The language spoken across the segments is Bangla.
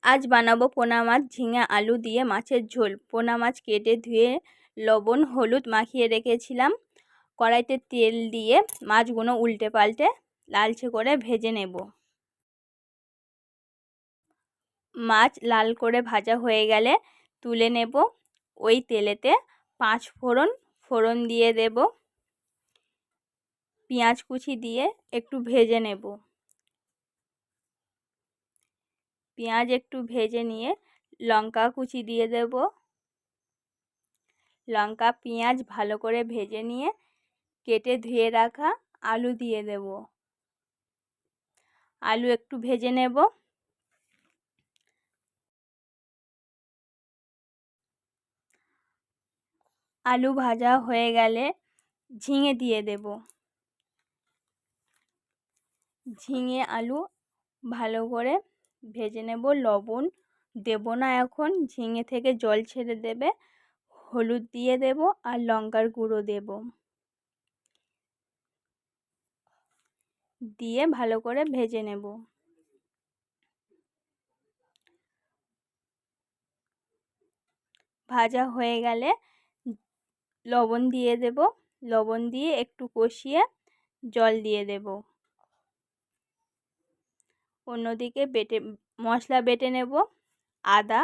আজ বানাবো পোনা মাছ ঝিঙে আলু দিয়ে মাছের ঝোল। পোনা মাছ কেটে ধুয়ে লবণ হলুদ মাখিয়ে রেখেছিলাম। কড়াইতে তেল দিয়ে মাছগুলো উল্টে পাল্টে লালচে করে ভেজে নেব। মাছ লাল করে ভাজা হয়ে গেলে তুলে নেব। ওই তেলেতে 5 ফোড়ন দিয়ে দেব। পেঁয়াজ কুচি দিয়ে একটু ভেজে নেব। পেঁয়াজ একটু ভেজে নিয়ে লঙ্কা কুচি দিয়ে দেব। লঙ্কা পেঁয়াজ ভালো করে ভেজে নিয়ে কেটে ধুয়ে রাখা আলু দিয়ে দেব। আলু একটু ভেজে নেব। আলু ভাজা হয়ে গেলে ঝিঙে দিয়ে দেব। ঝিঙে আলু ভালো করে ভেজে নেব। লবণ দেব না এখন, ঝিঙে থেকে জল ছেড়ে দেবে। হলুদ দিয়ে দেব আর লঙ্কার গুঁড়ো দেব, দিয়ে ভালো করে ভেজে নেব। ভাজা হয়ে গেলে লবণ দিয়ে দেব। লবণ দিয়ে একটু কষিয়ে জল দিয়ে দেব। অন্যদিকে মশলা বেটে নেব। আদা,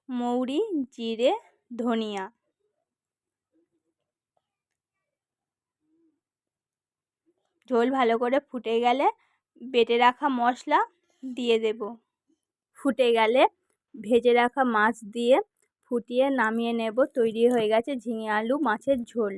মৌরি, জিরে, ধনিয়া। ঝোল ভালো করে ফুটে গেলে বেটে রাখা মশলা দিয়ে দেব। ফুটে গেলে ভেজে রাখা মাছ দিয়ে ফুটিয়ে নামিয়ে নেব। তৈরি হয়ে গেছে ঝিঙে আলু মাছের ঝোল।